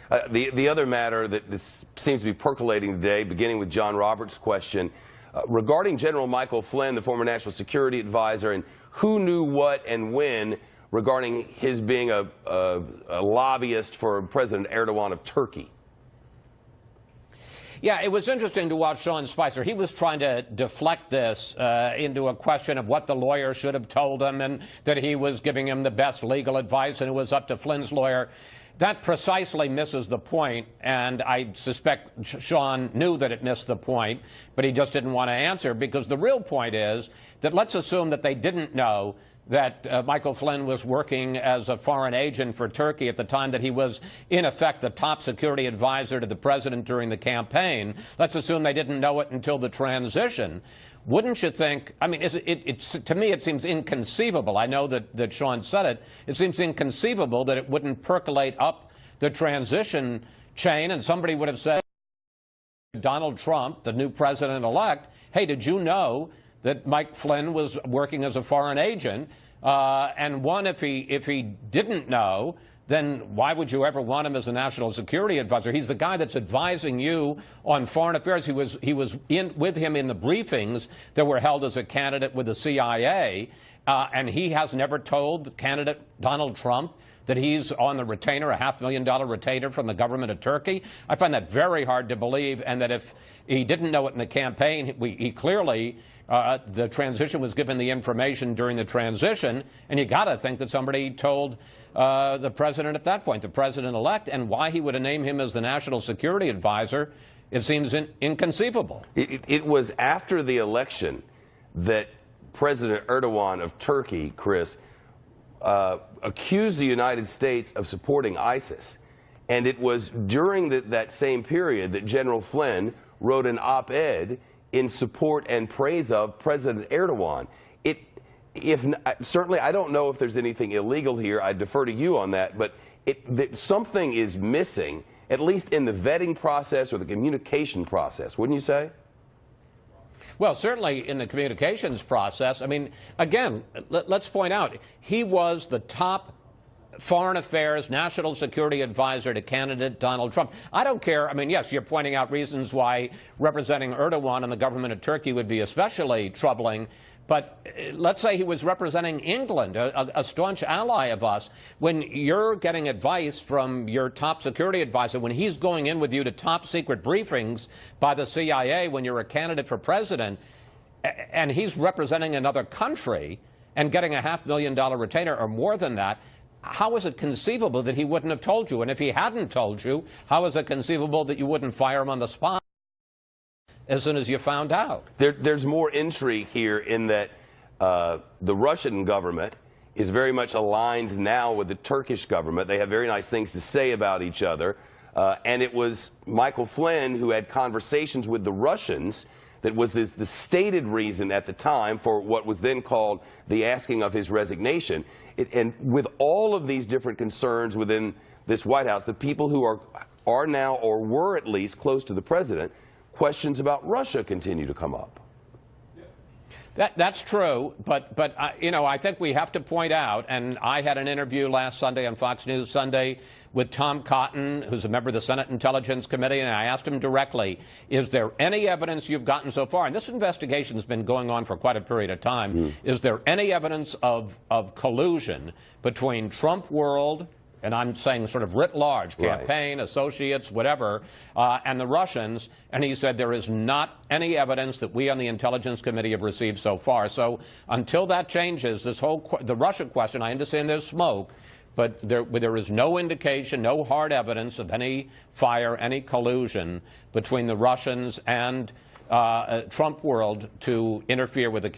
The other matter that seems to be percolating today, beginning with John Roberts' question, regarding General Michael Flynn, the former national security advisor, and who knew what and when regarding his being a lobbyist for President Erdogan of Turkey. Yeah, it was interesting to watch Sean Spicer. He was trying to deflect this into a question of what the lawyer should have told him and that he was giving him the best legal advice and it was up to Flynn's lawyer. That precisely misses the point, and I suspect Sean knew that it missed the point, but he just didn't want to answer, because the real point is that let's assume that they didn't know that Michael Flynn was working as a foreign agent for Turkey at the time that he was, in effect, the top security advisor to the president during the campaign. Let's assume they didn't know it until the transition. Wouldn't you think, I mean, to me it seems inconceivable. I know that Sean said it. It seems inconceivable that it wouldn't percolate up the transition chain and somebody would have said, Donald Trump, the new president-elect, hey, did you know that Mike Flynn was working as a foreign agent? And one, if he didn't know, then why would you ever want him as a national security advisor? He's the guy that's advising you on foreign affairs. He was with him in the briefings that were held as a candidate with the CIA, and he has never told the candidate Donald Trump that he's on the retainer, a $500,000 retainer from the government of Turkey. I find that very hard to believe, and that if he didn't know it in the campaign, he clearly, the transition was given the information during the transition, and you got to think that somebody told the president at that point, the president-elect, and why he would name him as the national security advisor, it seems inconceivable. It was after the election that President Erdogan of Turkey, Chris, accused the United States of supporting ISIS. And it was during that same period that General Flynn wrote an op-ed in support and praise of President Erdogan. Certainly, I don't know if there's anything illegal here. I defer to you on that. But something is missing, at least in the vetting process or the communication process, wouldn't you say? Well, certainly in the communications process. I mean, again, let's point out, he was the top foreign affairs, national security advisor to candidate Donald Trump. I don't care. I mean, yes, you're pointing out reasons why representing Erdogan and the government of Turkey would be especially troubling. But let's say he was representing England, a staunch ally of us. When you're getting advice from your top security advisor, when he's going in with you to top secret briefings by the CIA when you're a candidate for president, and he's representing another country and getting a $500,000 retainer or more than that, how is it conceivable that he wouldn't have told you? And if he hadn't told you, how is it conceivable that you wouldn't fire him on the spot as soon as you found out? There's more intrigue here in that the Russian government is very much aligned now with the Turkish government. They have very nice things to say about each other. And it was Michael Flynn who had conversations with the Russians that was the stated reason at the time for what was then called the asking of his resignation. And with all of these different concerns within this White House, the people who are now, or were at least, close to the president, questions about Russia continue to come up. That's true, but you know, I think we have to point out, and I had an interview last Sunday on Fox News Sunday with Tom Cotton, who's a member of the Senate Intelligence Committee, and I asked him directly, is there any evidence you've gotten so far, and this investigation has been going on for quite a period of time, is there any evidence of collusion between Trump world, and I'm saying sort of writ large, campaign, associates, whatever, and the Russians, and he said there is not any evidence that we on the Intelligence Committee have received so far. So until that changes, this whole, the Russia question, I understand there's smoke, but there is no indication, no hard evidence of any fire, any collusion between the Russians and Trump world to interfere with the campaign.